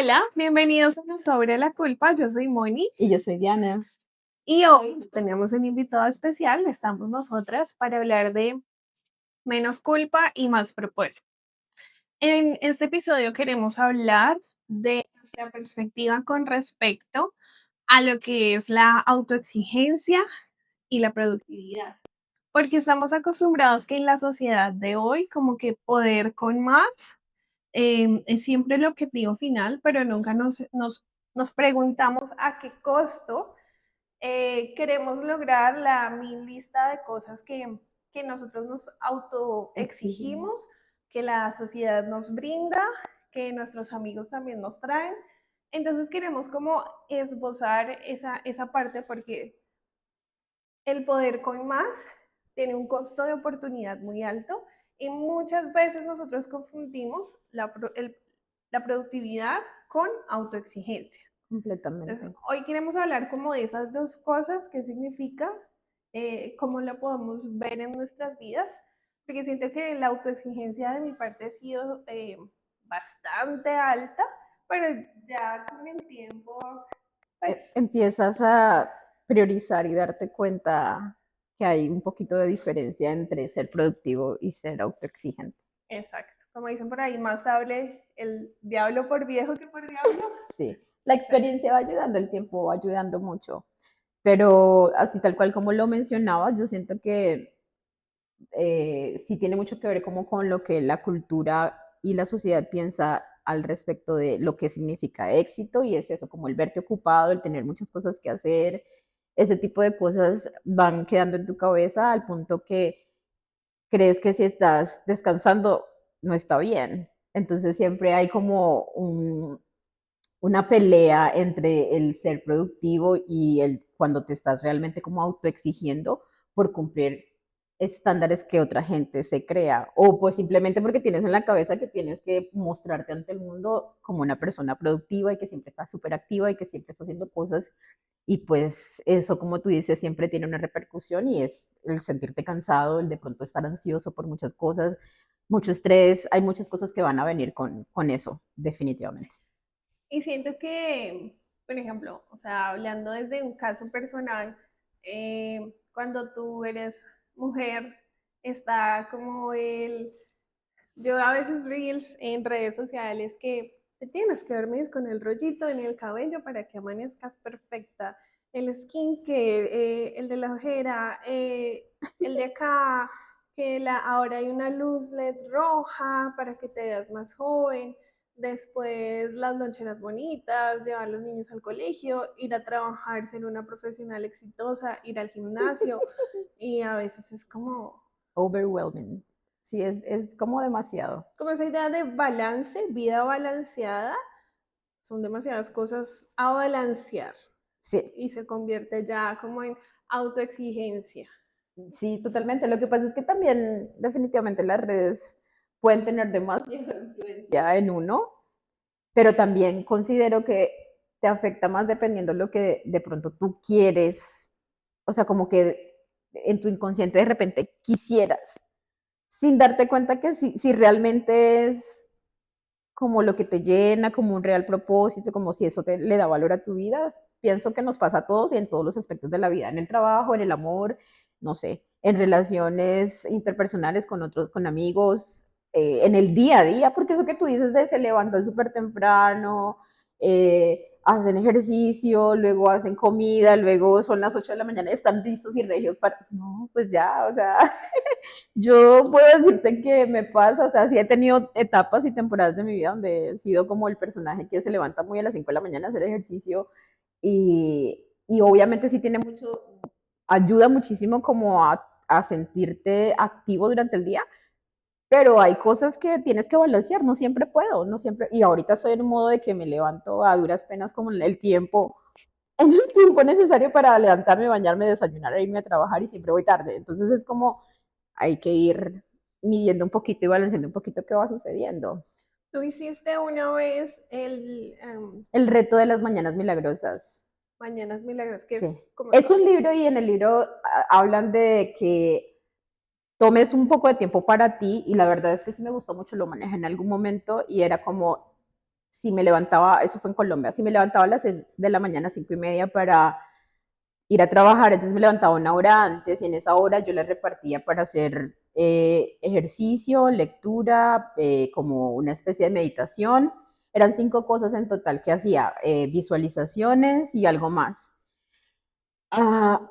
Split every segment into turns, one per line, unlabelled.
Hola, bienvenidos a No Sobre la Culpa. Yo soy Moni
Y yo soy Diana.
y hoy tenemos un invitado especial. Estamos nosotras para hablar de menos culpa y más propósito. En este episodio queremos hablar de nuestra perspectiva con respecto a lo que es la autoexigencia y la productividad. Porque estamos acostumbrados que en la sociedad de hoy como que poder con más es siempre el objetivo final, pero nunca nos preguntamos a qué costo queremos lograr la mil lista de cosas que nosotros nos
Exigimos.
autoexigimos, que la sociedad nos brinda, que nuestros amigos también nos traen. Entonces queremos como esbozar esa parte porque el poder con más tiene un costo de oportunidad muy alto y muchas veces nosotros confundimos la productividad con autoexigencia. Entonces,
Completamente.
hoy queremos hablar como de esas dos cosas, qué significa, cómo lo podemos ver en nuestras vidas, porque siento que la autoexigencia de mi parte ha sido bastante alta, pero ya con el tiempo, pues,
Empiezas a priorizar y darte cuenta que hay un poquito de diferencia entre ser productivo y ser autoexigente.
exacto. Como dicen por ahí, más hable el diablo por viejo que por diablo.
Sí, la
Exacto.
experiencia va ayudando, el tiempo va ayudando mucho. Pero así tal cual como lo mencionabas, yo siento que sí tiene mucho que ver como con lo que la cultura y la sociedad piensa al respecto de lo que significa éxito y es eso, como el verte ocupado, el tener muchas cosas que hacer, ese tipo de cosas van quedando en tu cabeza al punto que crees que si estás descansando no está bien. Entonces siempre hay como una pelea entre el ser productivo y el cuando te estás realmente como autoexigiendo por cumplir estándares que otra gente se crea o pues simplemente porque tienes en la cabeza que tienes que mostrarte ante el mundo como una persona productiva y que siempre está súper activa y que siempre está haciendo cosas y pues eso como tú dices siempre tiene una repercusión y es el sentirte cansado, el de pronto estar ansioso por muchas cosas, mucho estrés, hay muchas cosas que van a venir con eso, definitivamente.
Y siento que, por ejemplo, o sea, hablando desde un caso personal, cuando tú eres mujer, está como yo a veces reels en redes sociales que te tienes que dormir con el rollito en el cabello para que amanezcas perfecta. El skincare, el de la ojera, el de acá, ahora hay una luz LED roja para que te veas más joven. Después las loncheras bonitas, llevar a los niños al colegio, ir a trabajar, ser una profesional exitosa, ir al gimnasio. Y a veces es
Overwhelming. Sí, es como demasiado.
como esa idea de balance, vida balanceada, son demasiadas cosas a balancear
Sí,
y se convierte ya como en autoexigencia.
sí, totalmente. Lo que pasa es que también definitivamente las redes pueden tener demasiada influencia en uno, pero también considero que te afecta más dependiendo lo que de pronto tú quieres. O sea, como que en tu inconsciente de repente quisieras, sin darte cuenta que si realmente es como lo que te llena, como un real propósito, como si eso le da valor a tu vida. Pienso que nos pasa a todos y en todos los aspectos de la vida, en el trabajo, en el amor, no sé, en relaciones interpersonales con otros, con amigos, en el día a día, porque eso que tú dices de se levantan súper temprano, hacen ejercicio, luego hacen comida, luego son las 8 de la mañana, están listos y regios para... No, pues ya, o sea, yo puedo decirte que me pasa, o sea, sí he tenido etapas y temporadas de mi vida donde he sido como el personaje que se levanta muy a las 5 de la mañana a hacer ejercicio y obviamente sí tiene mucho, ayuda muchísimo como a sentirte activo durante el día, pero hay cosas que tienes que balancear, no siempre puedo, no siempre, y ahorita estoy en un modo de que me levanto a duras penas como en el tiempo necesario para levantarme, bañarme, desayunar e irme a trabajar y siempre voy tarde, entonces es como hay que ir midiendo un poquito y balanceando un poquito qué va sucediendo.
Tú hiciste una vez
El reto de las mañanas milagrosas.
Mañanas Milagros, que es
Sí.
como
Es un libro y en el libro hablan de que tomes un poco de tiempo para ti y la verdad es que sí me gustó mucho, lo manejé en algún momento y era como si me levantaba, eso fue en Colombia, si me levantaba a las 6 de la mañana, 5:30 para ir a trabajar, entonces me levantaba una hora antes y en esa hora yo la repartía para hacer ejercicio, lectura, como una especie de meditación. Eran 5 cosas en total que hacía, visualizaciones y algo más.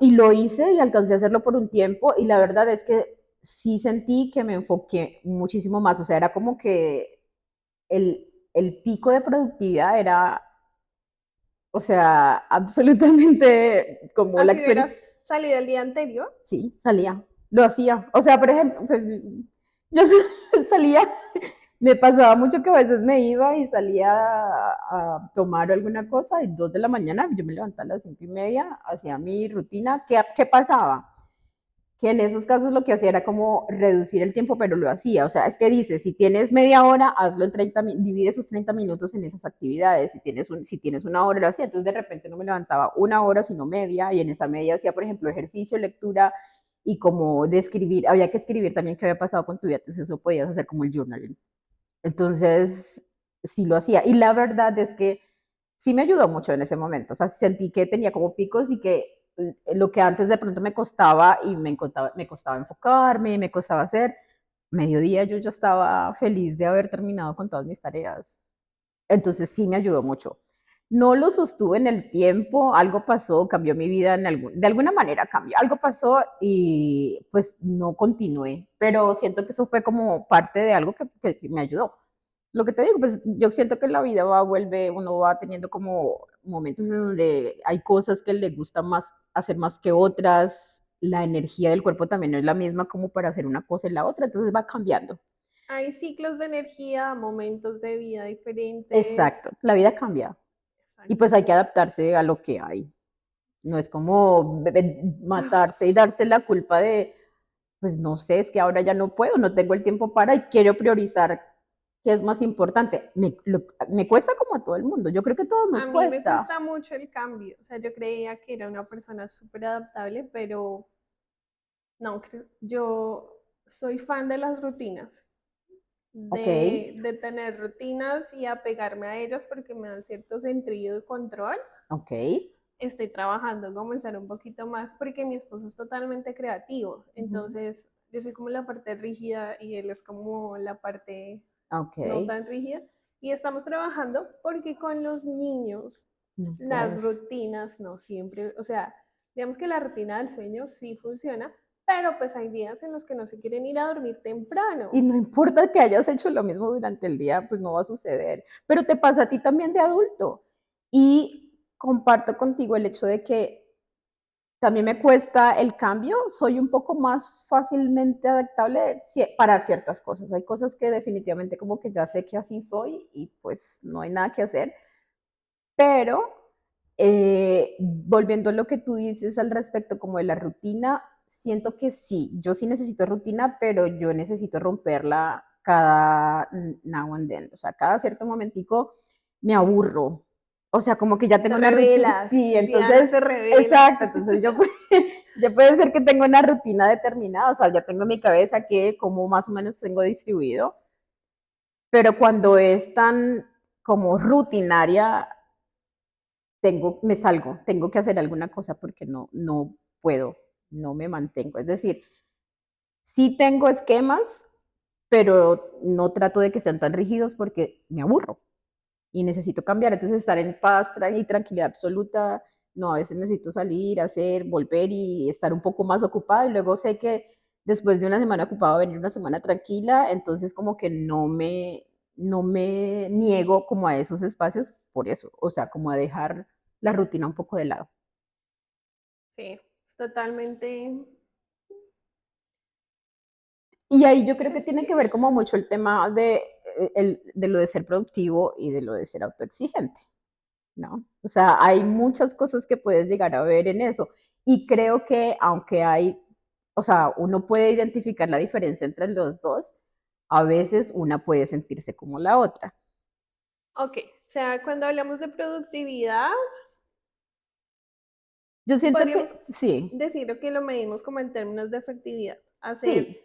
Y lo hice y alcancé a hacerlo por un tiempo y la verdad es que sí sentí que me enfoqué muchísimo más, o sea, era como que el pico de productividad era, o sea, absolutamente como la
Así
experiencia.
hubieras salido el día anterior.
Sí, salía, lo hacía. O sea, por ejemplo, pues yo salía, me pasaba mucho que a veces me iba y salía a tomar alguna cosa y 2 de la mañana yo me levantaba a las 5:30, hacía mi rutina. ¿Qué pasaba? Que en esos casos lo que hacía era como reducir el tiempo, pero lo hacía. O sea, es que dice, si tienes media hora, hazlo en 30, divide esos 30 minutos en esas actividades. Si tienes una hora, lo hacía. Entonces de repente no me levantaba una hora, sino media, y en esa media hacía, por ejemplo, ejercicio, lectura y como de escribir. Había que escribir también qué había pasado con tu vida, entonces eso podías hacer como el journaling. Entonces, sí lo hacía. Y la verdad es que sí me ayudó mucho en ese momento. O sea, sentí que tenía como picos y que lo que antes de pronto me costaba y me costaba enfocarme, me costaba hacer, mediodía yo ya estaba feliz de haber terminado con todas mis tareas. Entonces sí me ayudó mucho. No lo sostuve en el tiempo, algo pasó, cambió mi vida de alguna manera cambió, algo pasó y pues no continué, pero siento que eso fue como parte de algo que me ayudó. Lo que te digo, pues yo siento que la vida vuelve, uno va teniendo como momentos en donde hay cosas que le gusta más hacer más que otras, la energía del cuerpo también no es la misma como para hacer una cosa y la otra, entonces va cambiando.
Hay ciclos de energía, momentos de vida diferentes.
Exacto, la vida cambia y
Exacto.
pues hay que adaptarse a lo que hay. No es como matarse y darse la culpa de, pues no sé, es que ahora ya no puedo, no tengo el tiempo para y quiero priorizar qué es más importante. Me cuesta como a todo el mundo, yo creo que a todos
A
nos
mí me
cuesta.
cuesta mucho el cambio. O sea, yo creía que era una persona súper adaptable, pero no, yo soy fan de las rutinas,
Ok,
de tener rutinas y apegarme a ellas porque me dan cierto sentido de control.
ok,
Estoy trabajando en comenzar un poquito más porque mi esposo es totalmente creativo.
ujú,
Entonces, yo soy como la parte rígida y él es como la parte
ok,
no tan rígida. Y estamos trabajando porque con los niños
no
las
puedes.
rutinas no siempre, o sea, digamos que la rutina del sueño sí funciona, pero pues hay días en los que no se quieren ir a dormir
Y
temprano.
no importa que hayas hecho lo mismo durante el día, pues no va a suceder. Pero te pasa a ti también de adulto. Y comparto contigo el hecho de que también me cuesta el cambio, soy un poco más fácilmente adaptable para ciertas cosas. Hay cosas que definitivamente como que ya sé que así soy y pues no hay nada que hacer. Pero volviendo a lo que tú dices al respecto como de la rutina, siento que sí, yo sí necesito rutina, pero yo necesito romperla cada now and then. O sea, cada cierto momentico me aburro. O sea, como que ya tengo
Te
una rutina.
revelas,
Sí,
Diana
entonces,
se revela.
exacto. Entonces yo puede ser que tenga una rutina determinada. O sea, ya tengo en mi cabeza que como más o menos tengo distribuido. Pero cuando es tan como rutinaria, me salgo, tengo que hacer alguna cosa porque no puedo, no me mantengo. Es decir, sí tengo esquemas, pero no trato de que sean tan rígidos porque me aburro y necesito cambiar. Entonces, estar en paz y tranquilidad absoluta, no, a veces necesito salir, hacer, volver y estar un poco más ocupada. Y luego sé que después de una semana ocupada va a venir una semana tranquila, entonces como que no me niego como a esos espacios por eso, o sea, como a dejar la rutina un poco de lado.
Sí, es totalmente.
Y ahí yo creo que
Es
tiene que
que,
ver como mucho el tema de lo de ser productivo y de lo de ser autoexigente, ¿no? O sea, hay muchas cosas que puedes llegar a ver en eso. Y creo que aunque o sea, uno puede identificar la diferencia entre los dos, a veces una puede sentirse como la otra.
ok, o sea, cuando hablamos de productividad,
Yo siento
podríamos
que sí,
decir que lo medimos como en términos de efectividad. Hacer
sí,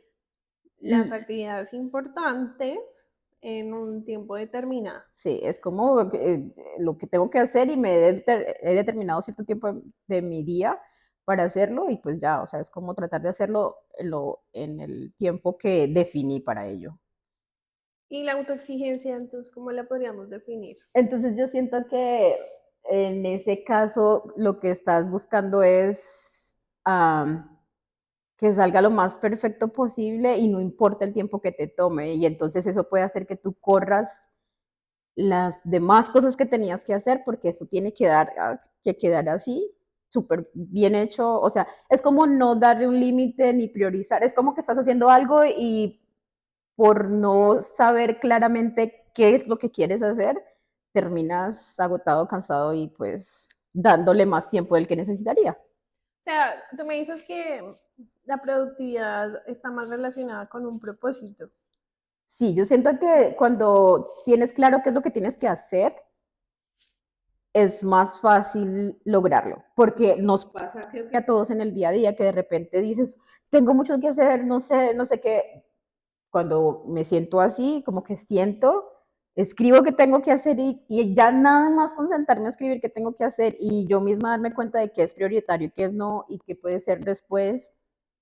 las actividades importantes, en un tiempo determinado.
Sí, es como lo que tengo que hacer y he determinado cierto tiempo de mi día para hacerlo y pues ya, o sea, es como tratar de hacerlo en el tiempo que definí para ello.
Y la autoexigencia, entonces, ¿cómo la podríamos definir?
Entonces yo siento que en ese caso lo que estás buscando es que salga lo más perfecto posible y no importa el tiempo que te tome. Y entonces eso puede hacer que tú corras las demás cosas que tenías que hacer porque eso tiene que quedar así, súper bien hecho. O sea, es como no darle un límite ni priorizar. Es como que estás haciendo algo y por no saber claramente qué es lo que quieres hacer, terminas agotado, cansado y pues dándole más tiempo del que necesitaría.
O sea, tú me dices que la productividad está más relacionada con un propósito.
Sí, yo siento que cuando tienes claro qué es lo que tienes que hacer, es más fácil lograrlo, porque nos pasa creo que a todos en el día a día que de repente dices, tengo mucho que hacer, no sé qué, cuando me siento así, como que siento, escribo que tengo que hacer y ya nada más concentrarme a escribir qué tengo que hacer y yo misma darme cuenta de qué es prioritario y qué es no y qué puede ser después,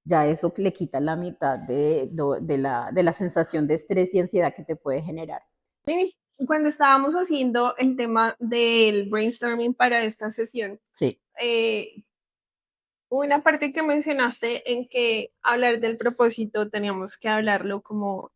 ya eso le quita la mitad de la sensación de estrés y ansiedad que te puede generar.
Sí, cuando estábamos haciendo el tema del brainstorming para esta sesión,
Sí.
eh, una parte que mencionaste en que hablar del propósito teníamos que hablarlo como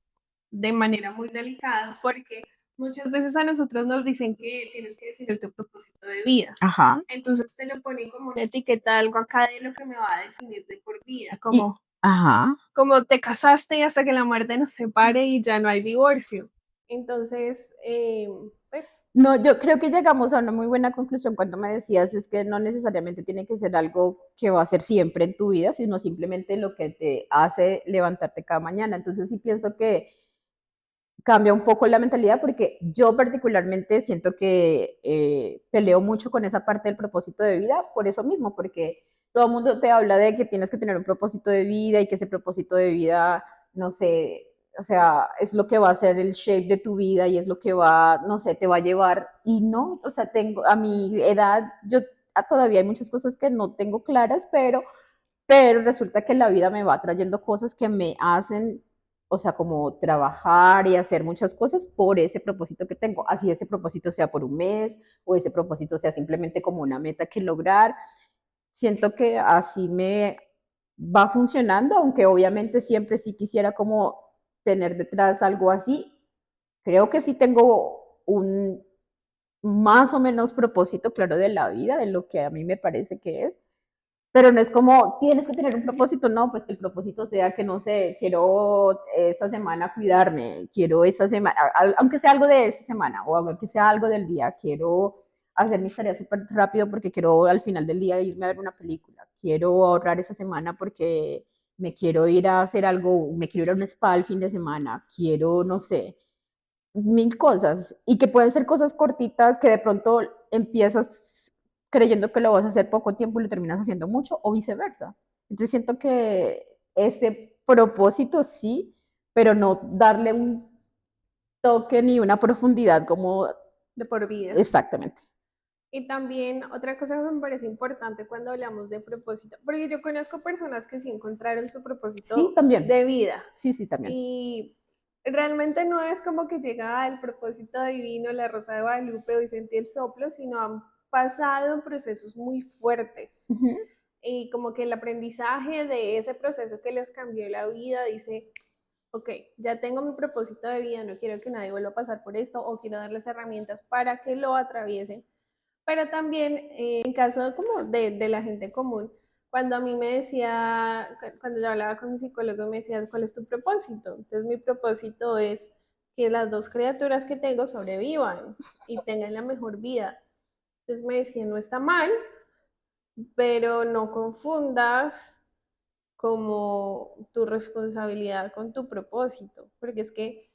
de manera muy delicada, porque muchas veces a nosotros nos dicen que tienes que definir tu propósito de vida.
Ajá.
Entonces te lo ponen como una etiqueta, algo acá de lo que me va a definir de por vida,
Y, ajá.
como te casaste y hasta que la muerte nos separe y ya no hay divorcio. Entonces, pues,
No, yo creo que llegamos a una muy buena conclusión cuando me decías es que no necesariamente tiene que ser algo que va a ser siempre en tu vida, sino simplemente lo que te hace levantarte cada mañana. Entonces sí pienso que cambia un poco la mentalidad porque yo particularmente siento que peleo mucho con esa parte del propósito de vida por eso mismo, porque todo el mundo te habla de que tienes que tener un propósito de vida y que ese propósito de vida, no sé, o sea, es lo que va a ser el shape de tu vida y es lo que va, no sé, te va a llevar. Y no, o sea, tengo, a mi edad, yo todavía hay muchas cosas que no tengo claras, pero resulta que la vida me va trayendo cosas que me hacen, o sea, como trabajar y hacer muchas cosas por ese propósito que tengo. Así ese propósito sea por un mes o ese propósito sea simplemente como una meta que lograr. Siento que así me va funcionando, aunque obviamente siempre sí quisiera como tener detrás algo así. Creo que sí tengo un más o menos propósito claro de la vida, de lo que a mí me parece que es, pero no es como tienes que tener un propósito, no, pues que el propósito sea que no sé, quiero esta semana cuidarme, quiero esta semana, aunque sea algo de esta semana o aunque sea algo del día, quiero hacer mis tareas súper rápido porque quiero al final del día irme a ver una película, quiero ahorrar esa semana porque me quiero ir a hacer algo, me quiero ir a un spa el fin de semana, quiero, no sé, mil cosas y que pueden ser cosas cortitas que de pronto empiezas creyendo que lo vas a hacer poco tiempo y lo terminas haciendo mucho o viceversa. Entonces siento que ese propósito sí, pero no darle un toque ni una profundidad como
de por vida.
exactamente.
Y también otra cosa que me parece importante cuando hablamos de propósito, porque yo conozco personas que sí encontraron su
Sí,
propósito
también.
de vida
Sí, sí, también.
y realmente no es como que llega el propósito divino, la Rosa de Guadalupe y sentí el soplo, sino han pasado procesos muy fuertes
Uh -huh.
y como que el aprendizaje de ese proceso que les cambió la vida dice, ok, ya tengo mi propósito de vida, no quiero que nadie vuelva a pasar por esto o quiero darles herramientas para que lo atraviesen, pero también en caso como de la gente común, cuando a mí me decía, cuando yo hablaba con mi psicólogo, me decía, ¿cuál es tu propósito? Entonces mi propósito es que las dos criaturas que tengo sobrevivan y tengan la mejor vida. Entonces me decía, no está mal, pero no confundas como tu responsabilidad con tu propósito, porque es que,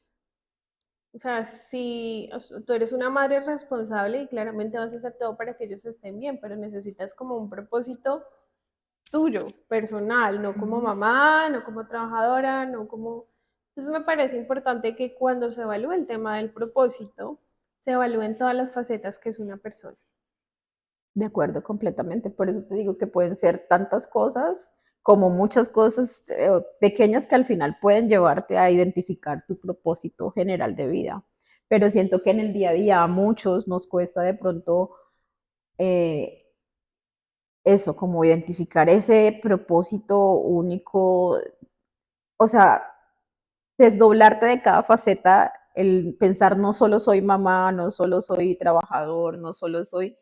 o sea, si o sea, tú eres una madre responsable y claramente vas a hacer todo para que ellos estén bien, pero necesitas como un propósito tuyo, personal, no
Uh
como
-huh.
mamá, no como trabajadora, no como... Entonces me parece importante que cuando se evalúe el tema del propósito, se evalúen todas las facetas que es una persona.
De acuerdo, completamente. Por eso te digo que pueden ser tantas cosas como muchas cosas pequeñas que al final pueden llevarte a identificar tu propósito general de vida. Pero siento que en el día a día a muchos nos cuesta de pronto eh, eso, como identificar ese propósito único, o sea, desdoblarte de cada faceta, el pensar no solo soy mamá, no solo soy trabajador, no solo soy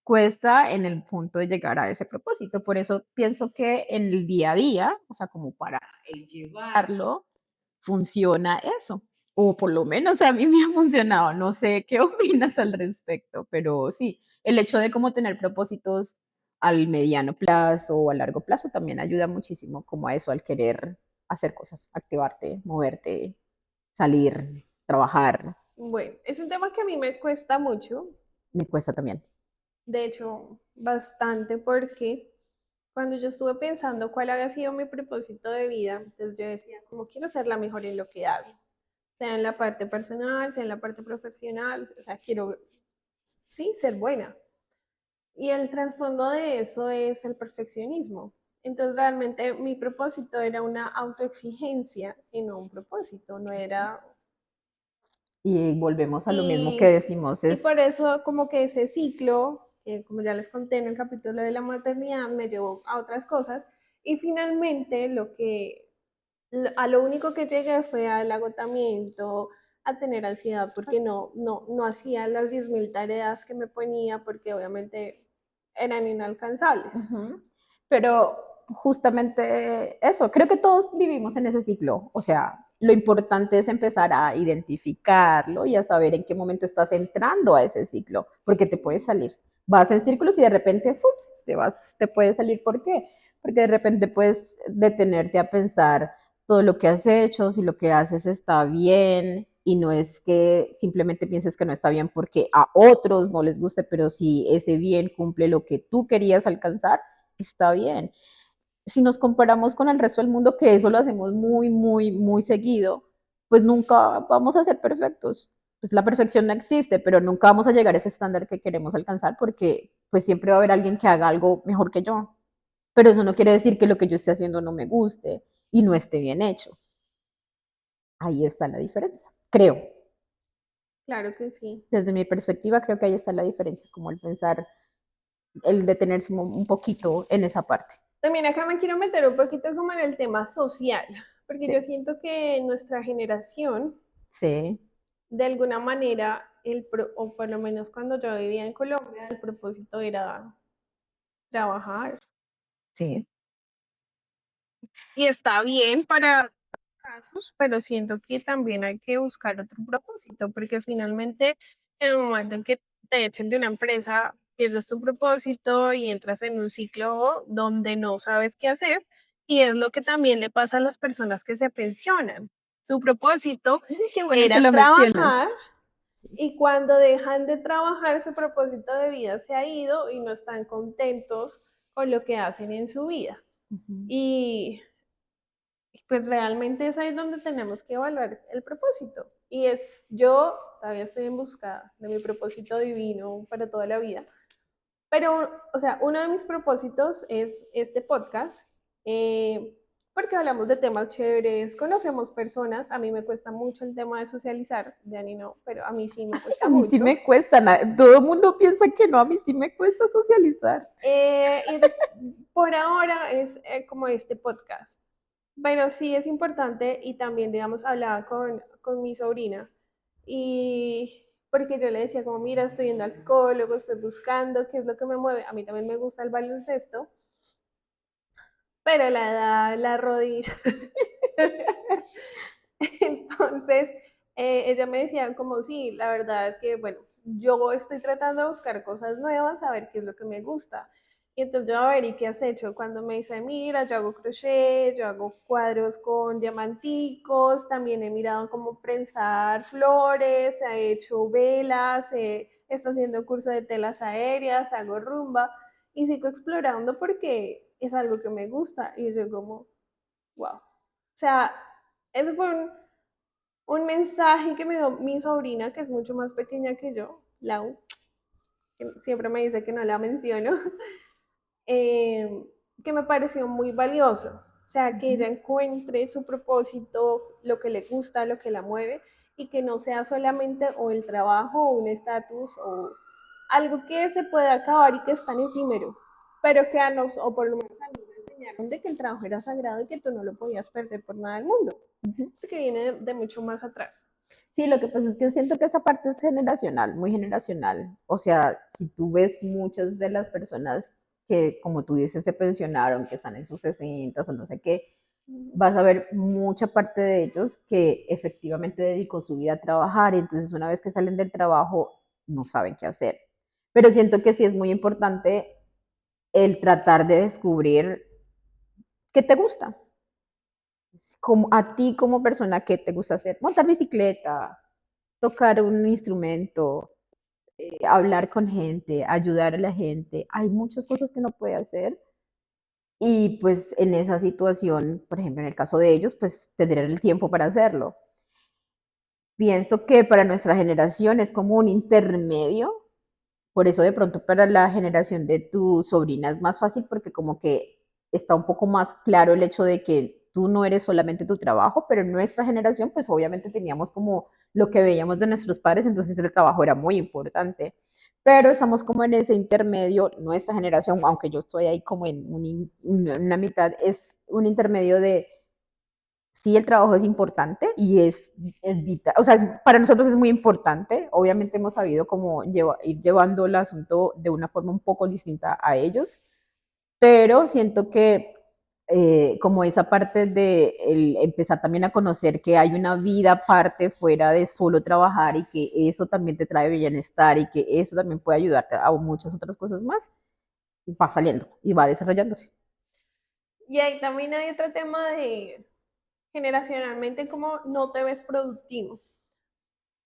cuesta en el punto de llegar a ese propósito. Por eso pienso que en el día a día, o sea, como para el llevarlo, funciona eso. O por lo menos a mí me ha funcionado. No sé qué opinas al respecto, pero sí, el hecho de cómo tener propósitos al mediano plazo o a largo plazo también ayuda muchísimo como a eso, al querer hacer cosas, activarte, moverte, salir, trabajar.
Bueno, es un tema que a mí me cuesta mucho,
Me cuesta también.
de hecho, bastante, porque cuando yo estuve pensando cuál había sido mi propósito de vida, entonces yo decía, como quiero ser la mejor en lo que hago, sea en la parte personal, sea en la parte profesional, o sea, quiero, sí, ser buena. Y el trasfondo de eso es el perfeccionismo. Entonces realmente mi propósito era una autoexigencia y no un propósito, no era...
Y volvemos a lo mismo que
Y,
decimos,
y por
es,
eso como que ese ciclo, como ya les conté en el capítulo de la maternidad, me llevó a otras cosas y finalmente a lo único que llegué fue al agotamiento, a tener ansiedad porque no hacía las 10.000 tareas que me ponía porque obviamente eran inalcanzables.
ujú. Pero justamente eso, creo que todos vivimos en ese ciclo, o sea, lo importante es empezar a identificarlo y a saber en qué momento estás entrando a ese ciclo, porque te puedes salir. Vas en círculos y de repente ¡fum! Te vas, te puedes salir. ¿Por qué? Porque de repente puedes detenerte a pensar todo lo que has hecho, si lo que haces está bien, y no es que simplemente pienses que no está bien porque a otros no les guste, pero si ese bien cumple lo que tú querías alcanzar, está bien. Si nos comparamos con el resto del mundo, que eso lo hacemos muy, muy, muy seguido, pues nunca vamos a ser perfectos. Pues la perfección no existe, pero nunca vamos a llegar a ese estándar que queremos alcanzar porque pues siempre va a haber alguien que haga algo mejor que yo. Pero eso no quiere decir que lo que yo esté haciendo no me guste y no esté bien hecho. Ahí está la diferencia, creo.
Claro que sí.
Desde mi perspectiva, creo que ahí está la diferencia, como el pensar, el detenerse un poquito en esa parte.
También acá me quiero meter un poquito como en el tema social, porque
Sí,
yo siento que nuestra generación,
sí,
de alguna manera, o por lo menos cuando yo vivía en Colombia, el propósito era trabajar.
sí.
Y está bien para casos, pero siento que también hay que buscar otro propósito, porque finalmente en el momento en que te echen de una empresa, pierdes tu propósito y entras en un ciclo donde no sabes qué hacer, y es lo que también le pasa a las personas que se pensionan. Su propósito
Qué bueno que
era
lo mencionas.
trabajar
Sí.
y cuando dejan de trabajar, su propósito de vida se ha ido y no están contentos con lo que hacen en su vida.
Ujú.
Y pues realmente es ahí donde tenemos que evaluar el propósito. Y es, yo todavía estoy en busca de mi propósito divino para toda la vida. Pero, o sea, uno de mis propósitos es este podcast, porque hablamos de temas chéveres, conocemos personas. A mí me cuesta mucho el tema de socializar, Dani no, pero a mí sí me
A
cuesta
mí sí
mucho.
me cuesta, todo el mundo piensa que no, a mí sí me cuesta socializar.
Y entonces, por ahora es como este podcast. Pero sí es importante y también, digamos, hablaba con mi sobrina y porque yo le decía como, mira, estoy yendo al psicólogo, estoy buscando qué es lo que me mueve. A mí también me gusta el baloncesto, pero la edad, la rodilla. Entonces, ella me decía como, sí, la verdad es que, bueno, yo estoy tratando de buscar cosas nuevas, a ver qué es lo que me gusta. Y entonces yo, a ver, ¿y qué has hecho? Cuando me dice, mira, yo hago crochet, yo hago cuadros con diamanticos, también he mirado cómo prensar flores, he hecho velas, está haciendo curso de telas aéreas, hago rumba y sigo explorando porque es algo que me gusta. Y yo como, wow. O sea, eso fue un mensaje que me dio mi sobrina, que es mucho más pequeña que yo, Lau, que siempre me dice que no la menciono, eh, que me pareció muy valioso. O sea, que ella
Ujú.
encuentre su propósito, lo que le gusta, lo que la mueve, y que no sea solamente o el trabajo o un estatus o algo que se puede acabar y que es tan efímero, pero que a nos, o por lo menos a mí me enseñaron de que el trabajo era sagrado y que tú no lo podías perder por nada del mundo,
Ujú.
porque viene de mucho más atrás.
Sí, lo que pasa es que yo siento que esa parte es generacional, muy generacional. O sea, si tú ves muchas de las personas que, como tú dices, se pensionaron, que están en sus 60 o no sé qué, vas a ver mucha parte de ellos que efectivamente dedicó su vida a trabajar y entonces una vez que salen del trabajo no saben qué hacer. Pero siento que sí es muy importante el tratar de descubrir qué te gusta. Como, a ti como persona, ¿qué te gusta hacer? Montar bicicleta, tocar un instrumento, hablar con gente, ayudar a la gente. Hay muchas cosas que uno puede hacer y pues en esa situación, por ejemplo, en el caso de ellos, pues tendrán el tiempo para hacerlo. Pienso que para nuestra generación es como un intermedio, por eso de pronto para la generación de tu sobrina es más fácil porque como que está un poco más claro el hecho de que tú no eres solamente tu trabajo, pero en nuestra generación pues obviamente teníamos como lo que veíamos de nuestros padres, entonces el trabajo era muy importante. Pero estamos como en ese intermedio, nuestra generación, aunque yo estoy ahí como en una mitad, es un intermedio de sí, el trabajo es importante y es vital, o sea, para nosotros es muy importante. Obviamente hemos sabido cómo ir llevando el asunto de una forma un poco distinta a ellos, pero siento que como esa parte de empezar también a conocer que hay una vida aparte fuera de solo trabajar y que eso también te trae bienestar y que eso también puede ayudarte a muchas otras cosas más, va saliendo y va desarrollándose.
Y ahí también hay otro tema de generacionalmente como no te ves productivo,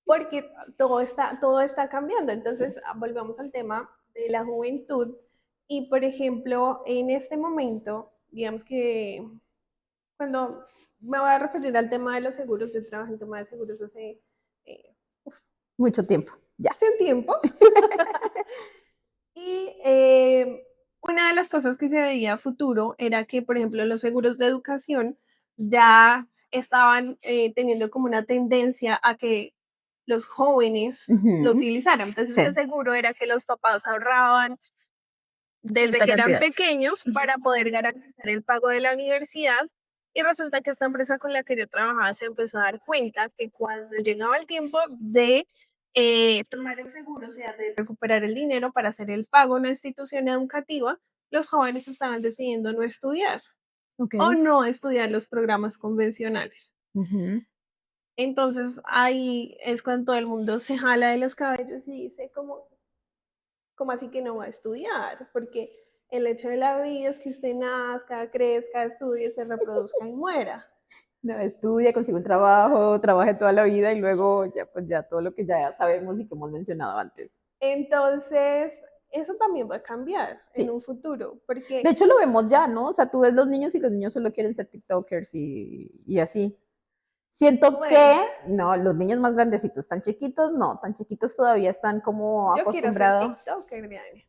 porque todo está cambiando. Entonces, volvamos al tema de la juventud. Y, por ejemplo, en este momento, digamos que cuando me voy a referir al tema de los seguros, yo trabajo en tema de seguros hace, eh,
Mucho tiempo, ya.
hace un tiempo. Y una de las cosas que se veía a futuro era que, por ejemplo, los seguros de educación ya estaban teniendo como una tendencia a que los jóvenes lo
Ujú.
utilizaran. Entonces,
Sí,
este seguro era que los papás ahorraban desde
cierta
que eran
cantidad.
pequeños para poder garantizar el pago de la universidad. Y resulta que esta empresa con la que yo trabajaba se empezó a dar cuenta que cuando llegaba el tiempo de tomar el seguro, o sea, de recuperar el dinero para hacer el pago en una institución educativa, los jóvenes estaban decidiendo no estudiar
Ok.
o no estudiar los programas convencionales.
Ujú.
Entonces ahí es cuando todo el mundo se jala de los cabellos y dice como, ¿cómo así que no va a estudiar? Porque el hecho de la vida es que usted nazca, crezca, estudie, se reproduzca y muera.
No, estudia, consigue un trabajo, trabaje toda la vida y luego ya pues ya todo lo que ya sabemos y que hemos mencionado antes.
Entonces, eso también va a cambiar en
Sí.
un futuro,
De
porque,
hecho lo vemos ya, ¿no? O sea, tú ves los niños y los niños solo quieren ser TikTokers y así. Siento
bueno,
que, no, los niños más grandecitos, tan chiquitos, no, tan chiquitos todavía están como
yo quiero ser
acostumbrados.
TikToker, Diana.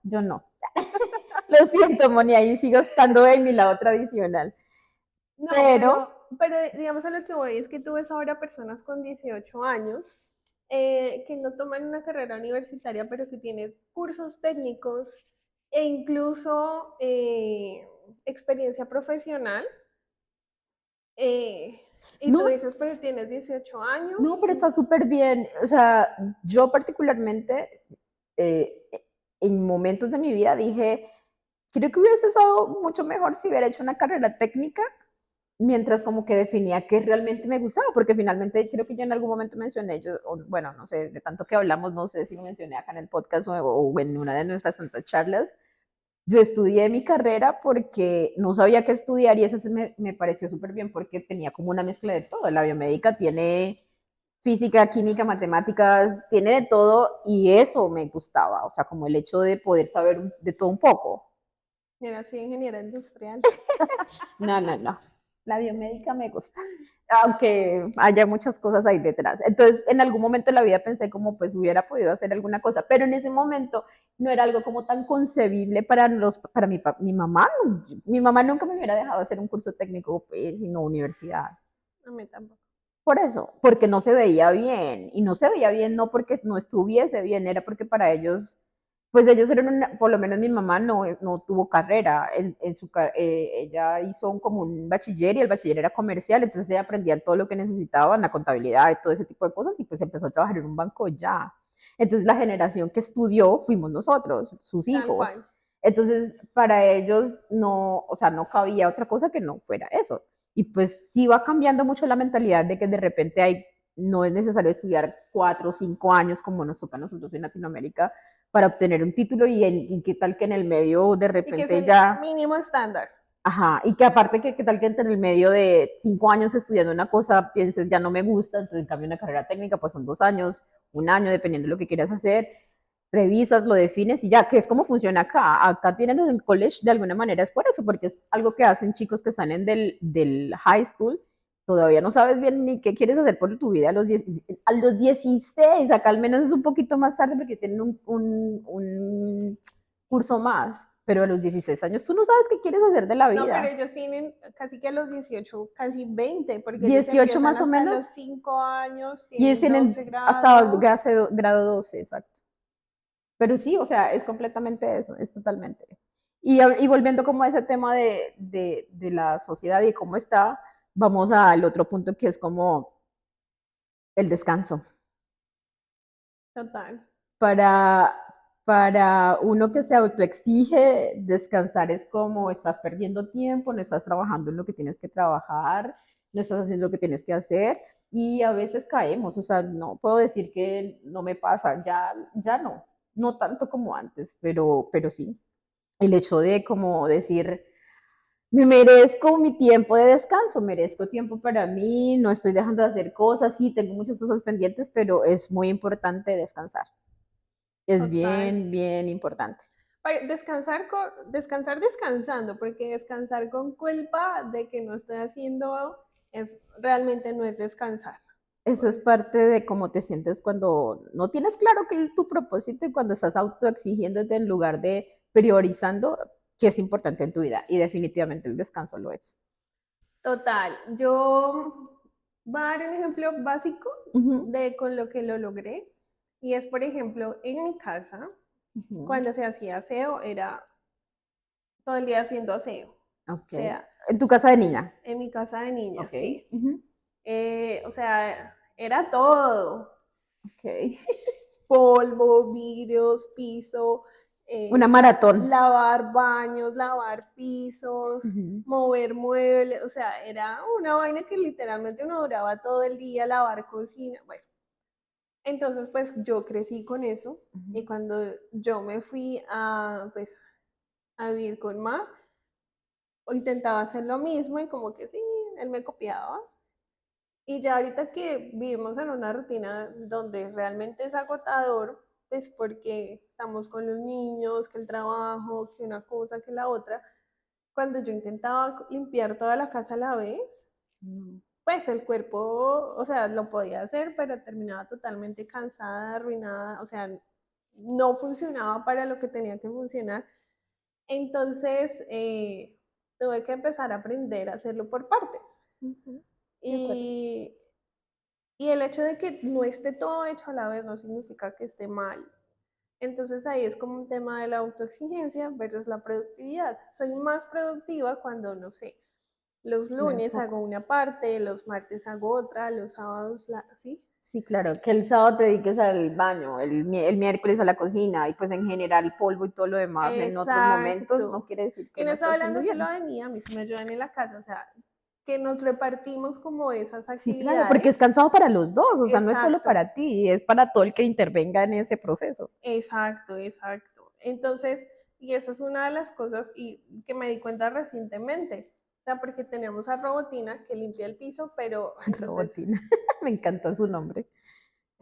Yo no. Lo siento, Moni, ahí sigo estando en mi lado tradicional.
No,
Pero,
pero digamos a lo que voy es que tú ves ahora personas con 18 años que no toman una carrera universitaria, pero que tienen cursos técnicos e incluso experiencia profesional. Y tú
no,
dices, pero tienes 18
no,
años.
pero está súper bien. O sea, yo particularmente, eh, en momentos de mi vida dije, creo que hubiese estado mucho mejor si hubiera hecho una carrera técnica, mientras como que definía qué realmente me gustaba, porque finalmente creo que yo en algún momento mencioné, yo, o, bueno, no sé, de tanto que hablamos, no sé si lo mencioné acá en el podcast o en una de nuestras tantas charlas, yo estudié mi carrera porque no sabía qué estudiar y eso me pareció súper bien porque tenía como una mezcla de todo. La biomédica tiene física, química, matemáticas, tiene de todo y eso me gustaba, o sea, como el hecho de poder saber de todo un poco.
Era así, ingeniera industrial.
No, no, no. La biomédica me gusta, aunque haya muchas cosas ahí detrás. Entonces, en algún momento de la vida pensé como pues hubiera podido hacer alguna cosa, pero en ese momento no era algo como tan concebible para mi mamá. Mi mamá nunca me hubiera dejado hacer un curso técnico, pues, sino universidad.
A mí tampoco.
Por eso, porque no se veía bien, y no se veía bien no porque no estuviese bien, era porque para ellos, pues ellos eran, por lo menos mi mamá no tuvo carrera, ella hizo como un bachiller y el bachiller era comercial, entonces ella aprendía todo lo que necesitaba, la contabilidad y todo ese tipo de cosas y pues empezó a trabajar en un banco ya. Entonces la generación que estudió fuimos nosotros, sus
Tal
hijos.
cual.
Entonces para ellos no, o sea, no cabía otra cosa que no fuera eso. Y pues sí va cambiando mucho la mentalidad de que de repente no es necesario estudiar 4 o 5 años como nos toca a nosotros en Latinoamérica para obtener un título y qué tal que en el medio de
Y que es
repente
el
ya,
mínimo estándar.
ajá, y que aparte que qué tal que en el medio de 5 años estudiando una cosa pienses ya no me gusta, entonces en cambio una carrera técnica pues son 2 años, un año, dependiendo de lo que quieras hacer, revisas, lo defines y ya, que es como funciona acá. Acá tienen el college de alguna manera, es por eso, porque es algo que hacen chicos que salen del high school, todavía no sabes bien ni qué quieres hacer por tu vida a los 16, acá al menos es un poquito más tarde porque tienen un curso más, pero a los 16 años tú no sabes qué quieres hacer de la
No, pero
vida.
ellos tienen casi que a los 18, casi 20, porque ellos
18
empiezan
más o
hasta
menos,
los 5 años,
y ellos
tienen
tienen
12
hasta
grados.
grado 12, exacto. Pero sí, o sea, es completamente eso, es totalmente. Y volviendo como a ese tema de la sociedad y cómo está, vamos al otro punto que es como el descanso.
Total.
Para, para uno que se autoexige, descansar es como estás perdiendo tiempo, no estás trabajando en lo que tienes que trabajar, no estás haciendo lo que tienes que hacer y a veces caemos, o sea, no puedo decir que no me pasa, ya no tanto como antes, pero sí. El hecho de como decir, me merezco mi tiempo de descanso, merezco tiempo para mí, no estoy dejando de hacer cosas, sí, tengo muchas cosas pendientes, pero es muy importante descansar. Es
Total.
bien, bien importante.
Descansar descansando, porque descansar con culpa de que no estoy haciendo es realmente no es descansar.
Eso es parte de cómo te sientes cuando no tienes claro que tu propósito y cuando estás autoexigiéndote en lugar de priorizando qué es importante en tu vida. Y definitivamente el descanso lo es.
Total, yo voy a dar un ejemplo básico
Ujú,
de con lo que lo logré. Y es, por ejemplo, en mi casa,
ujú.
cuando se hacía aseo, era todo el día haciendo aseo. O
Ok.
sea,
En tu casa de niña.
en mi casa de niña,
Ok.
sí.
Ujú.
O sea, era todo.
Ok.
Polvo, vidrios, piso,
Una
eh,
maratón.
lavar baños, lavar pisos,
Ujú,
mover muebles. O sea, era una vaina que literalmente uno duraba todo el día, lavar cocina. Bueno, entonces pues yo crecí con eso
ujú.
y cuando yo me fui pues, a vivir con Ma, intentaba hacer lo mismo y como que sí, él me copiaba. Y ya ahorita que vivimos en una rutina donde realmente es agotador, pues porque estamos con los niños, que el trabajo, que una cosa, que la otra, cuando yo intentaba limpiar toda la casa a la vez,
No.
pues el cuerpo, o sea, lo podía hacer, pero terminaba totalmente cansada, arruinada, o sea, no funcionaba para lo que tenía que funcionar. Entonces, tuve que empezar a aprender a hacerlo por partes.
Ujú, de acuerdo.
Y, y el hecho de que no esté todo hecho a la vez no significa que esté mal. Entonces ahí es como un tema de la autoexigencia versus la productividad. Soy más productiva cuando, no sé, los
Me
lunes hago
enfoco.
una parte, los martes hago otra, los sábados, ¿sí?
Sí, claro, que el sábado te dediques al baño, el miércoles a la cocina y pues en general polvo y todo lo demás en otros momentos no
Exacto.
quiere decir que
Y
no
no estoy
estás haciendo
hablando solo
bien.
de mí, a mí se me ayudan en la casa, o sea, que nos repartimos como esas
Sí, claro, porque es
actividades.
cansado para los dos, o sea, no es solo
Exacto.
para ti, es para todo el que intervenga en ese proceso.
Exacto, exacto. Entonces, y esa es una de las cosas y que me di cuenta recientemente. O sea, porque tenemos a Robotina que limpia el piso, pero entonces,
Robotina, me encanta su nombre.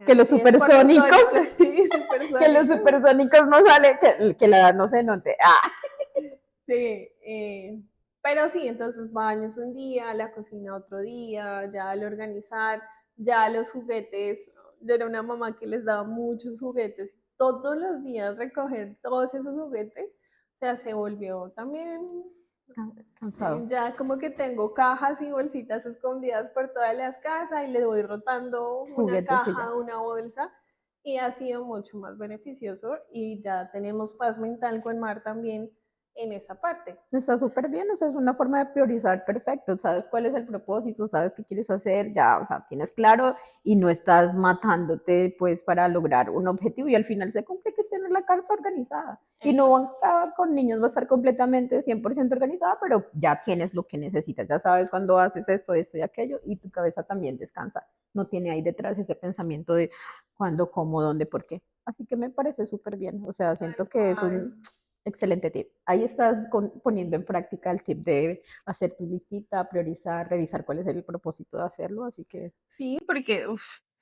Que los
así es por los
supersónicos,
sónicos, sí,
que los
supersónicos.
supersónicos no sale, que la edad no se note. Ah,
Sí, Pero sí, entonces baños un día, la cocina otro día, ya al organizar, ya los juguetes. Yo era una mamá que les daba muchos juguetes. Todos los días recoger todos esos juguetes, o sea, se volvió también
Cansado.
ya como que tengo cajas y bolsitas escondidas por todas las casas y le voy rotando una
Juguetes y
caja,
ya.
una bolsa y ha sido mucho más beneficioso y ya tenemos paz mental con Mar también en esa parte.
Está súper bien, o sea, es una forma de priorizar perfecto, sabes cuál es el propósito, sabes qué quieres hacer, ya, o sea, tienes claro y no estás matándote pues para lograr un objetivo y al final se cumple que es tener la carta organizada. Y no
Exacto.
van con niños va a estar completamente 100% organizada, pero ya tienes lo que necesitas, ya sabes cuando haces esto, esto y aquello y tu cabeza también descansa, no tiene ahí detrás ese pensamiento de cuándo, cómo, dónde, por qué. Así que me parece súper bien, o sea,
Tal
siento que es
cual.
un excelente tip. Ahí estás poniendo en práctica el tip de hacer tu listita, priorizar, revisar cuál es el propósito de hacerlo, así que
Sí, porque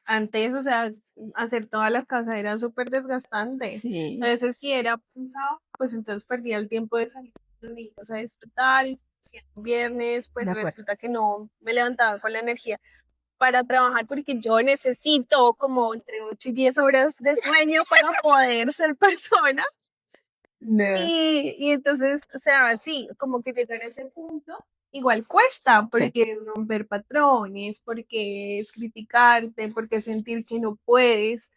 antes, o sea, hacer toda la casa era súper desgastante. A
sí,
veces si era sábado, pues entonces perdía el tiempo de salir con los niños a disfrutar y si era un viernes,
de
pues
acuerdo.
resulta que no me levantaba con la energía para trabajar porque yo necesito como entre 8 y 10 horas de sueño para poder ser persona.
No.
Y entonces, o sea, sí, como que llegar a ese punto igual cuesta,
Sí,
porque es romper patrones, porque es criticarte, porque sentir que no puedes,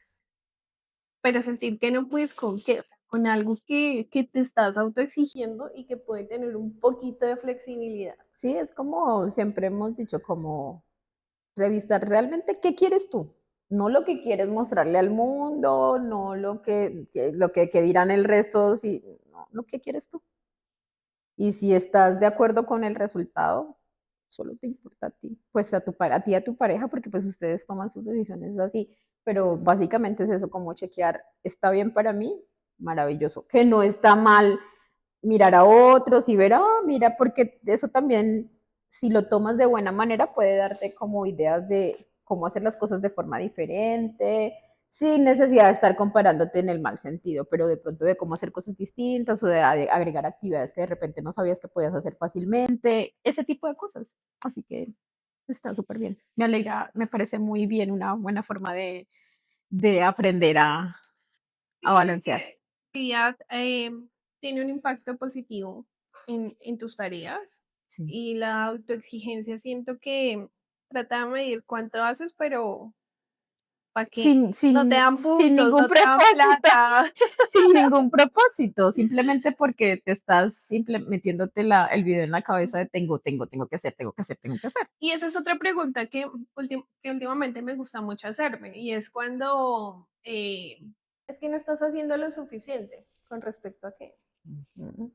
pero sentir que no puedes con qué, o sea, con algo que te estás autoexigiendo y que puede tener un poquito de flexibilidad.
sí, es como siempre hemos dicho, como revisar realmente qué quieres tú, no lo que quieres mostrarle al mundo, no lo que dirán el resto, sí, no, lo que quieres tú. Y si estás de acuerdo con el resultado, solo te importa a ti, pues a ti y a tu pareja, porque pues ustedes toman sus decisiones así, pero básicamente es eso, como chequear, ¿está bien para mí? Maravilloso. Que no está mal mirar a otros y ver, mira, porque eso también, si lo tomas de buena manera, puede darte como ideas de cómo hacer las cosas de forma diferente, sin necesidad de estar comparándote en el mal sentido, pero de pronto de cómo hacer cosas distintas o de agregar actividades que de repente no sabías que podías hacer fácilmente, ese tipo de cosas. Así que está súper bien. Me alegra, me parece muy bien una buena forma de aprender a
Sí,
balancear.
actividad tiene un impacto positivo en tus tareas
Sí.
y la autoexigencia siento que trata de medir cuánto haces, pero ¿para qué?
sin,
No te
sin,
dan
sin
puntos,
ningún
no te dan
propósito,
plata.
sin ningún propósito, simplemente porque te estás metiéndote el video en la cabeza de tengo que hacer, tengo que hacer, tengo que hacer.
Y esa es otra pregunta que últimamente me gusta mucho hacerme y es cuando es que no estás haciendo lo suficiente con respecto a qué.
Ujú.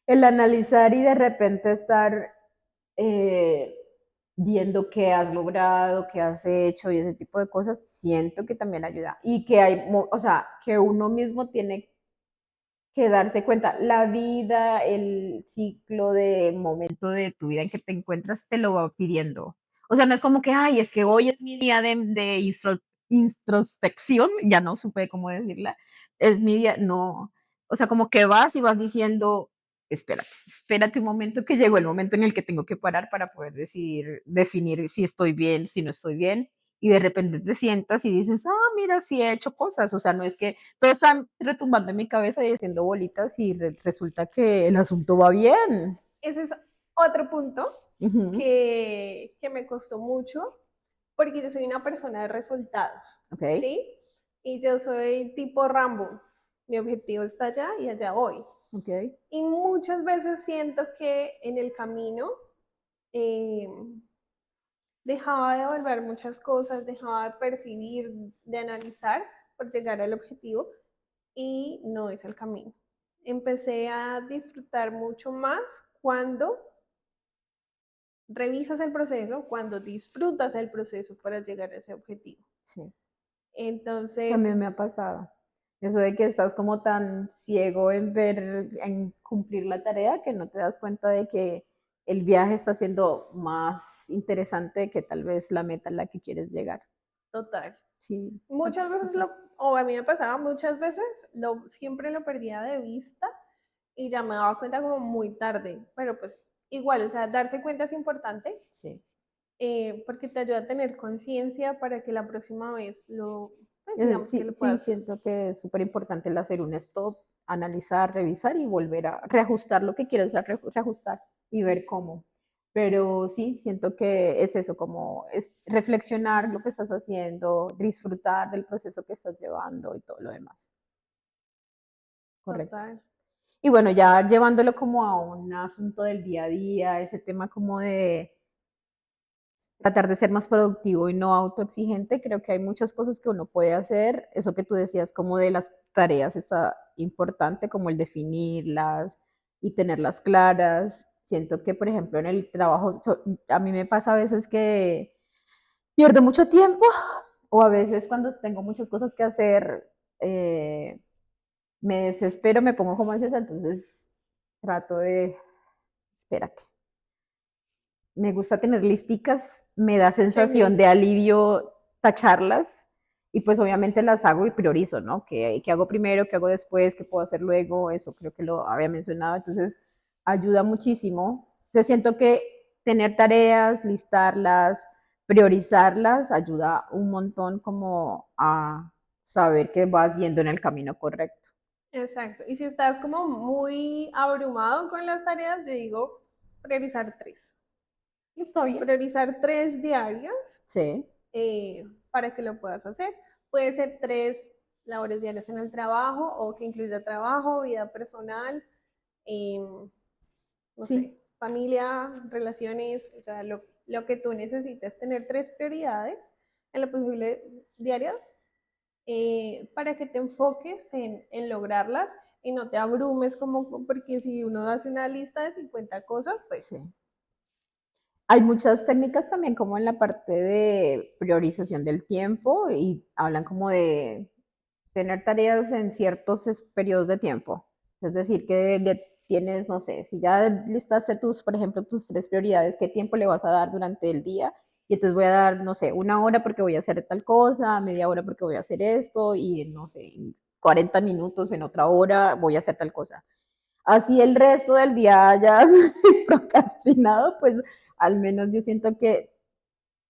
El analizar y de repente estar eh, viendo qué has logrado, qué has hecho y ese tipo de cosas, siento que también ayuda. Y que hay, o sea, que uno mismo tiene que darse cuenta, la vida, el ciclo de momento de tu vida en que te encuentras te lo va pidiendo. O sea, no es como que, ay, es que hoy es mi día de introspección, ya no supe cómo decirla, es mi día, no. O sea, como que vas y vas diciendo, espérate un momento que llegó el momento en el que tengo que parar para poder decidir, definir si estoy bien, si no estoy bien, y de repente te sientas y dices, mira, sí he hecho cosas, o sea, no es que todo está retumbando en mi cabeza y haciendo bolitas y resulta que el asunto va bien.
Ese es otro punto
Ujú.
que me costó mucho porque yo soy una persona de resultados,
Ok,
¿sí? Y yo soy tipo Rambo. Mi objetivo está allá y allá voy.
ok.
Y muchas veces siento que en el camino eh, dejaba de evaluar muchas cosas, dejaba de percibir, de analizar por llegar al objetivo y no es el camino. Empecé a disfrutar mucho más cuando revisas el proceso, cuando disfrutas el proceso para llegar a ese objetivo.
Sí,
Entonces,
también me ha pasado. Eso de que estás como tan ciego en ver, en cumplir la tarea, que no te das cuenta de que el viaje está siendo más interesante que tal vez la meta a la que quieres llegar.
total.
Sí,
Muchas veces
pasa.
o a mí me pasaba muchas veces, siempre lo perdía de vista y ya me daba cuenta como muy tarde, pero pues igual, o sea, darse cuenta es importante
Sí.
porque te ayuda a tener conciencia para que la próxima vez pues digamos que
Sí,
lo
sí,
puedas
siento que es súper importante el hacer un stop, analizar, revisar y volver a reajustar lo que quieres reajustar y ver cómo. Pero sí, siento que es eso, como es reflexionar lo que estás haciendo, disfrutar del proceso que estás llevando y todo lo demás. Correcto.
total.
Y bueno, ya llevándolo como a un asunto del día a día, ese tema como de tratar de ser más productivo y no autoexigente, creo que hay muchas cosas que uno puede hacer. Eso que tú decías como de las tareas está importante, como el definirlas y tenerlas claras. Siento que, por ejemplo, en el trabajo, a mí me pasa a veces que pierdo mucho tiempo o a veces cuando tengo muchas cosas que hacer, me desespero, me pongo como ansiosa, entonces trato de, espérate, me gusta tener listicas, me da sensación de
Checklist.
alivio tacharlas y pues obviamente las hago y priorizo, ¿no? ¿Qué hago primero, qué hago después, qué puedo hacer luego? Eso creo que lo había mencionado, entonces ayuda muchísimo. Yo siento que tener tareas, listarlas, priorizarlas, ayuda un montón como a saber que vas yendo en el camino correcto.
Exacto. Y si estás como muy abrumado con las tareas, yo digo priorizar tres.
Está bien.
Priorizar tres diarias
Sí,
para que lo puedas hacer. Puede ser tres labores diarias en el trabajo o que incluya trabajo, vida personal, eh, no sé,
sí,
familia, relaciones, o sea, lo que tú necesites, tener tres prioridades en lo posible diarias para que te enfoques en lograrlas y no te abrumes como porque si uno hace una lista de 50 cosas, pues
sí. Hay muchas técnicas también como en la parte de priorización del tiempo y hablan como de tener tareas en ciertos periodos de tiempo. Es decir, que tienes, no sé, si ya listaste tus, por ejemplo, tus tres prioridades, ¿qué tiempo le vas a dar durante el día? Y entonces voy a dar, no sé, una hora porque voy a hacer tal cosa, media hora porque voy a hacer esto y, no sé, 40 minutos en otra hora voy a hacer tal cosa. Así el resto del día hayas procrastinado, pues al menos yo siento que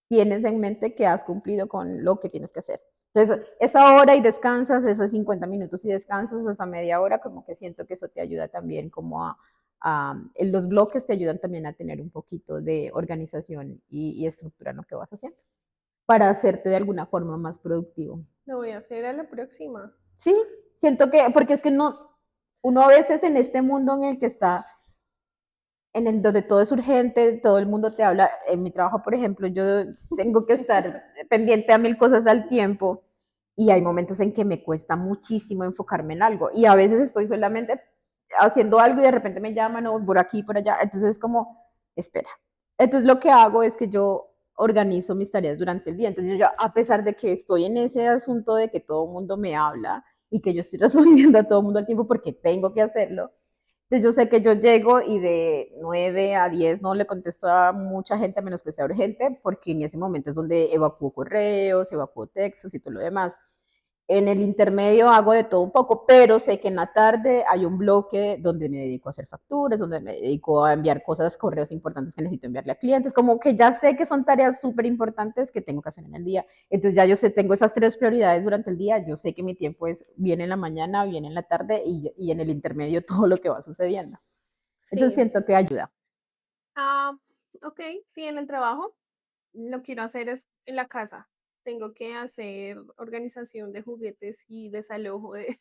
tienes en mente que has cumplido con lo que tienes que hacer. Entonces, esa hora y descansas, esos 50 minutos y descansas, o esa media hora, como que siento que eso te ayuda también como los bloques te ayudan también a tener un poquito de organización y estructura en lo que vas haciendo, para hacerte de alguna forma más productivo.
lo voy a hacer a la próxima.
Sí, siento que, porque es que no, uno a veces en este mundo en el que está en el donde todo es urgente, todo el mundo te habla. En mi trabajo, por ejemplo, yo tengo que estar pendiente a mil cosas al tiempo y hay momentos en que me cuesta muchísimo enfocarme en algo y a veces estoy solamente haciendo algo y de repente me llaman o por aquí, por allá, entonces es como, espera. Entonces lo que hago es que yo organizo mis tareas durante el día, entonces yo ya, a pesar de que estoy en ese asunto de que todo el mundo me habla y que yo estoy respondiendo a todo el mundo al tiempo porque tengo que hacerlo, entonces yo sé que yo llego y de 9 a 10 no le contesto a mucha gente a menos que sea urgente, porque en ese momento es donde evacúo correos, evacúo textos y todo lo demás. En el intermedio hago de todo un poco, pero sé que en la tarde hay un bloque donde me dedico a hacer facturas, donde me dedico a enviar cosas, correos importantes que necesito enviarle a clientes, como que ya sé que son tareas súper importantes que tengo que hacer en el día. Entonces ya yo sé, tengo esas tres prioridades durante el día, yo sé que mi tiempo es bien en la mañana, bien en la tarde y en el intermedio todo lo que va sucediendo. Entonces
Sí.
siento que ayuda.
Ah, ok, sí, en el trabajo lo quiero hacer es en la casa. Tengo que hacer organización de juguetes y desalojo de...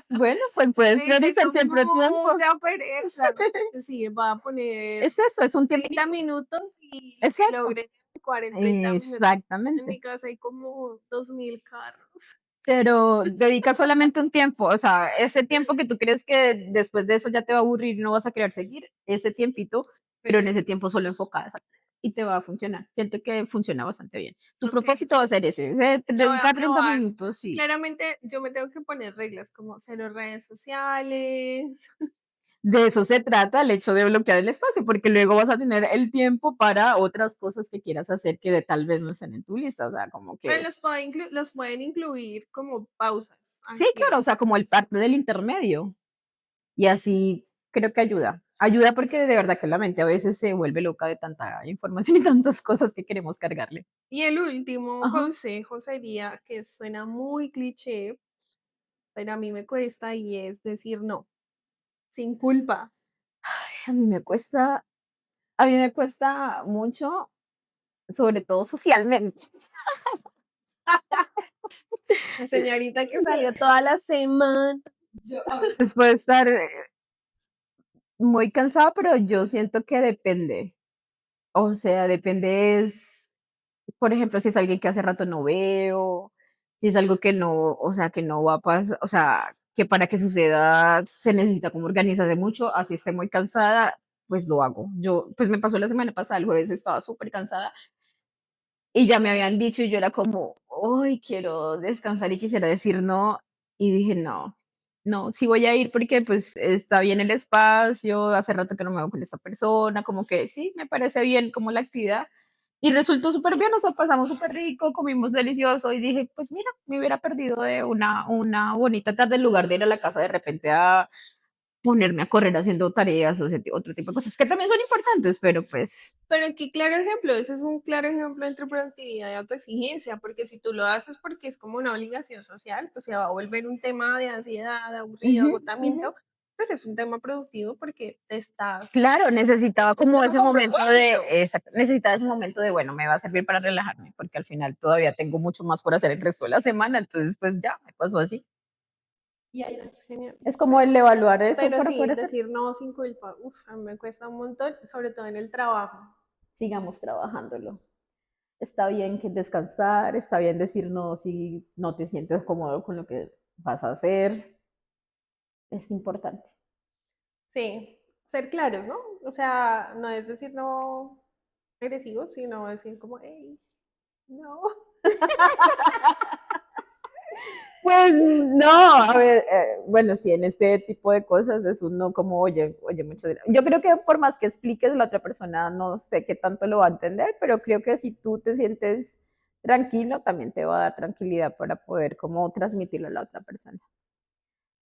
Bueno, pues puedes
Y
priorizar
tengo
siempre tiempo.
mucha pereza. Sí, voy a poner
Es eso, es un
30
tiempito.
minutos y lo que
Exacto.
logré en 30 minutos. En mi
Exactamente.
casa hay como 2000 carros.
Pero dedica solamente un tiempo, o sea, ese tiempo que tú crees que después de eso ya te va a aburrir y no vas a querer seguir, ese tiempito, pero en ese tiempo solo enfocada y te va a funcionar. Siento que funciona bastante bien. Tu
Ok,
propósito va a ser ese,
lo voy a
dedicar 30
probar.
minutos, sí.
Claramente yo me tengo que poner reglas como cero redes sociales.
De eso se trata el hecho de bloquear el espacio, porque luego vas a tener el tiempo para otras cosas que quieras hacer que tal vez no estén en tu lista, o sea, como
Pero
que
los pueden incluir como pausas
sí, claro, o
activas.
sea, como el parte del intermedio. Y así creo que ayuda. Ayuda porque de verdad que la mente a veces se vuelve loca de tanta información y tantas cosas que queremos cargarle.
Y el último
Ajá.
consejo sería que suena muy cliché, pero a mí me cuesta y es decir no, sin culpa.
A mí me cuesta, a mí me cuesta mucho, sobre todo socialmente.
La señorita que salió toda la semana.
Yo a veces puedo estar muy cansada, pero yo siento que depende. O sea, depende es, por ejemplo, si es alguien que hace rato no veo, si es algo que no, o sea, que no va a pasar, o sea, que para que suceda se necesita como organizarse mucho, así esté muy cansada, pues lo hago. Yo, pues me pasó la semana pasada, el jueves estaba súper cansada y ya me habían dicho y yo era como, hoy quiero descansar y quisiera decir no. Y dije, no, no, sí voy a ir porque pues está bien el espacio, hace rato que no me veo con esta persona, como que sí, me parece bien como la actividad. Y resultó súper bien, o sea, pasamos súper rico, comimos delicioso y dije, pues mira, me hubiera perdido de una bonita tarde en lugar de ir a la casa de repente a ponerme a correr haciendo tareas o otro tipo de cosas que también son importantes, pero pues
Pero aquí, claro ejemplo, ese es un claro ejemplo entre productividad y autoexigencia, porque si tú lo haces porque es como una obligación social, pues se va a volver un tema de ansiedad, aburrido,
ujú, ujú.
agotamiento, pero es un tema productivo porque te estás
Claro, necesitaba como
haciendo
ese
con
momento
propósito.
exacto, necesitaba ese momento de, bueno, me va a servir para relajarme, porque al final todavía tengo mucho más por hacer el resto de la semana, entonces pues ya, me pasó así. Y ahí
Es genial.
es como el evaluar eso
Pero
para
sí,
poder hacer.
decir no sin culpa, uf, a mí me cuesta un montón, sobre todo en el trabajo.
Sigamos trabajándolo. Está bien que descansar, está bien decir no si no te sientes cómodo con lo que vas a hacer, es importante.
Sí, ser claros, ¿no? O sea, no es decir no agresivo, sino decir como, hey, no.
Pues no, a ver, bueno, sí, en este tipo de cosas es uno como, oye, oye, mucho. Yo creo que por más que expliques, la otra persona no sé qué tanto lo va a entender, pero creo que si tú te sientes tranquilo, también te va a dar tranquilidad para poder como transmitirlo a la otra persona.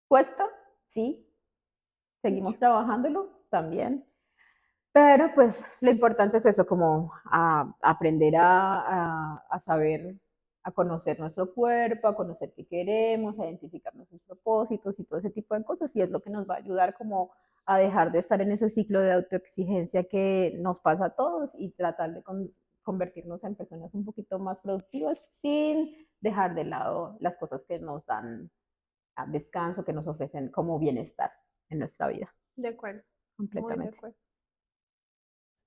¿Cuesta? Sí.
Mucho.
Seguimos trabajándolo también. Pero pues lo importante es eso, como aprender a saber, a conocer nuestro cuerpo, a conocer qué queremos, a identificar nuestros propósitos y todo ese tipo de cosas. Y es lo que nos va a ayudar como a dejar de estar en ese ciclo de autoexigencia que nos pasa a todos y tratar de convertirnos en personas un poquito más productivas sin dejar de lado las cosas que nos dan descanso, que nos ofrecen como bienestar en nuestra vida,
De acuerdo, muy de
completamente.
acuerdo.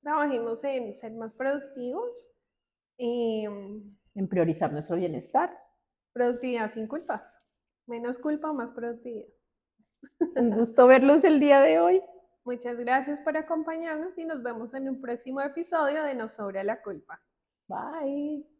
Trabajemos en ser más productivos y
En priorizar nuestro bienestar.
productividad sin culpas. Menos culpa, más productividad.
Un gusto verlos el día de hoy.
Muchas gracias por acompañarnos y nos vemos en un próximo episodio de Nos sobra la culpa.
Bye.